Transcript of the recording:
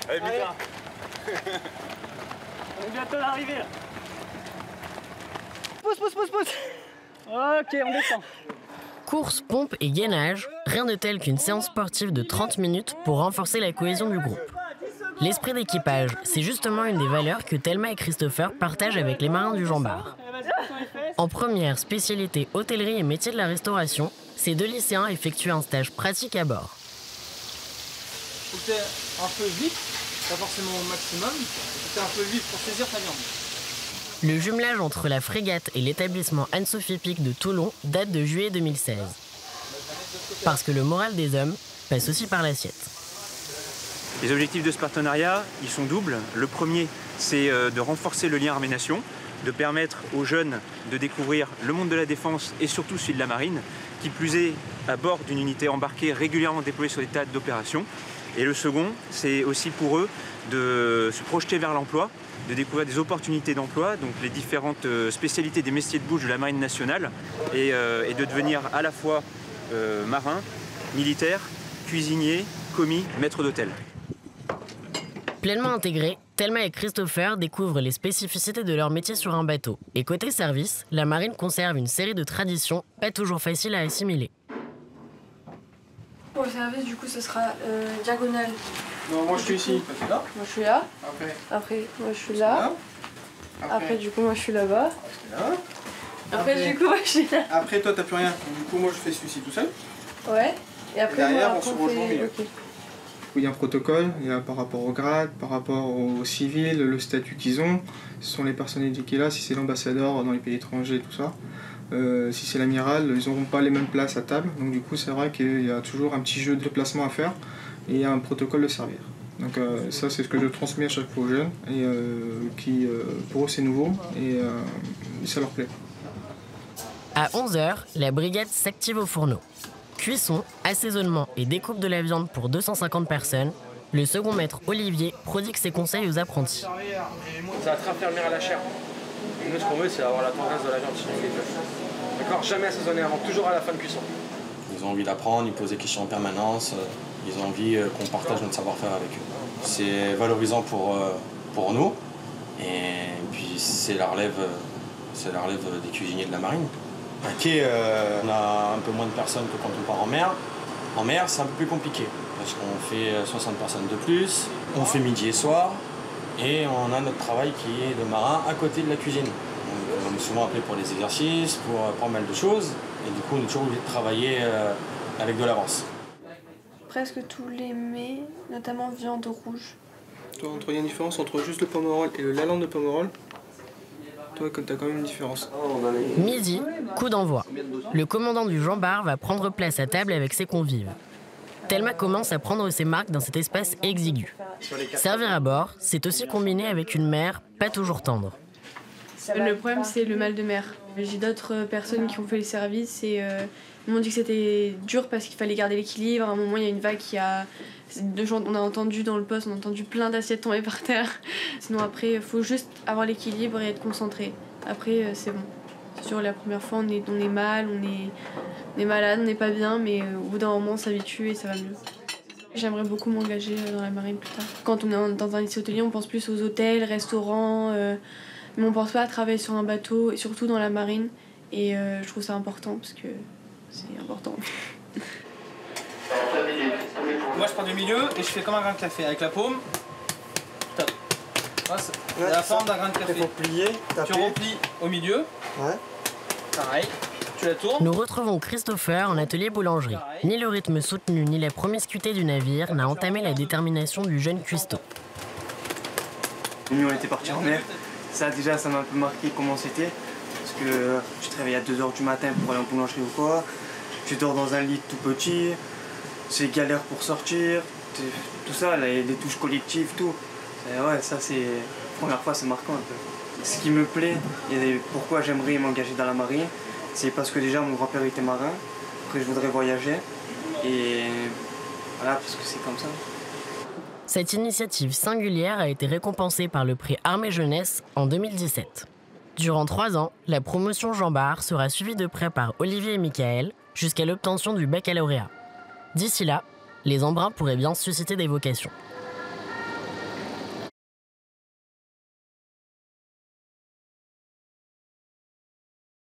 Allez, putain. On est bientôt à l'arrivée là. Pousse. Ok, on descend. Course, pompe et gainage, rien de tel qu'une séance sportive de 30 minutes pour renforcer la cohésion du groupe. L'esprit d'équipage, c'est justement une des valeurs que Thelma et Christopher partagent avec les marins du Jean Bart. En première spécialité hôtellerie et métier de la restauration, ces deux lycéens effectuent un stage pratique à bord. Faut que t'aies un peu vite, pas forcément au maximum, faut que t'aies un peu vite pour saisir ta viande. Le jumelage entre la frégate et l'établissement Anne-Sophie Pic de Toulon date de juillet 2016. Parce que le moral des hommes passe aussi par l'assiette. Les objectifs de ce partenariat, ils sont doubles. Le premier, c'est de renforcer le lien armée-nation, de permettre aux jeunes de découvrir le monde de la défense et surtout celui de la marine, qui plus est à bord d'une unité embarquée régulièrement déployée sur des théâtres d'opération. Et le second, c'est aussi pour eux de se projeter vers l'emploi, de découvrir des opportunités d'emploi, donc les différentes spécialités des métiers de bouche de la marine nationale, et de devenir à la fois marin, militaire, cuisinier, commis, maître d'hôtel. Pleinement intégrés, Thelma et Christopher découvrent les spécificités de leur métier sur un bateau. Et côté service, la marine conserve une série de traditions pas toujours faciles à assimiler. Pour le service, du coup, ce sera diagonale. Non, moi je suis ici. Là. Moi je suis là. Après, Moi je suis là. Après, du coup, moi je suis là-bas. Après, du coup, moi je suis là. Après, toi, t'as plus rien. Du coup, moi, je fais celui-ci tout seul. Ouais. Et après, derrière, moi, on se rejoint au milieu. Ok. Il y a un protocole, il y a par rapport au grade, par rapport aux civils, le statut qu'ils ont. Ce sont les personnalités qui sont là, si c'est l'ambassadeur dans les pays étrangers, tout ça. Si c'est l'amiral, ils n'auront pas les mêmes places à table. Donc du coup, c'est vrai qu'il y a toujours un petit jeu de placement à faire et il y a un protocole de servir. Donc ça, c'est ce que je transmets à chaque fois aux jeunes et qui, pour eux, c'est nouveau et ça leur plaît. À 11h, la brigade s'active au fourneau. Cuisson, assaisonnement et découpe de la viande pour 250 personnes, le second maître Olivier prodigue ses conseils aux apprentis. Ça va te raffermir à la chair. Et nous, ce qu'on veut, c'est avoir la tendresse de la viande. D'accord ? Jamais assaisonner avant, toujours à la fin de cuisson. Ils ont envie d'apprendre, ils posent des questions en permanence, ils ont envie qu'on partage notre savoir-faire avec eux. C'est valorisant pour nous, et puis c'est la relève des cuisiniers de la marine. À quai, on a un peu moins de personnes que quand on part en mer. En mer, c'est un peu plus compliqué, parce qu'on fait 60 personnes de plus, on fait midi et soir, et on a notre travail qui est de marin à côté de la cuisine. Donc, on est souvent appelé pour les exercices, pour pas mal de choses, et du coup on est toujours obligé de travailler avec de l'avance. Presque tous les mets, notamment viande rouge. Toi, il y a une différence entre juste le pomerol et le lalande de pomerol. Toi, t'as quand même une différence. Midi, coup d'envoi. Le commandant du Jean Bart va prendre place à table avec ses convives. Thelma commence à prendre ses marques dans cet espace exigu. Servir à bord, c'est aussi combiné avec une mer pas toujours tendre. Le problème, c'est le mal de mer. J'ai d'autres personnes qui ont fait le service et ils m'ont dit que c'était dur parce qu'il fallait garder l'équilibre. À un moment, il y a une vague qui a... On a entendu dans le poste, on a entendu plein d'assiettes tomber par terre. Sinon, après, il faut juste avoir l'équilibre et être concentré. Après, c'est bon. C'est sûr, la première fois, on est mal, on est malade, on n'est pas bien, mais au bout d'un moment, on s'habitue et ça va mieux. J'aimerais beaucoup m'engager dans la marine plus tard. Quand on est dans un lycée hôtelier, on pense plus aux hôtels, restaurants, mais on pense pas à travailler sur un bateau, et surtout dans la marine. Et je trouve ça important, parce que c'est important. moi je prends du milieu et je fais comme un grain de café avec la paume. Top. C'est la forme d'un grain de café. Il faut plier, taper. Tu replies au milieu. Ouais. Pareil. Tu la tournes. Nous retrouvons Christopher en atelier boulangerie. Ni le rythme soutenu ni la promiscuité du navire n'a entamé la détermination du jeune cuistot. Nous on était partis en mer. Ça déjà ça m'a un peu marqué comment c'était. Parce que tu te réveilles à 2h du matin pour aller en boulangerie ou quoi. Tu dors dans un lit tout petit. C'est galère pour sortir. Tout ça, les touches collectives, tout. Et ouais, ça c'est... La première fois c'est marquant un peu. Ce qui me plaît et pourquoi j'aimerais m'engager dans la marine, c'est parce que déjà mon grand-père était marin. Après je voudrais voyager. Et voilà, parce que c'est comme ça. Cette initiative singulière a été récompensée par le prix Armée Jeunesse en 2017. Durant 3 ans, la promotion Jean Bart sera suivie de près par Olivier et Michael jusqu'à l'obtention du baccalauréat. D'ici là, les embruns pourraient bien susciter des vocations.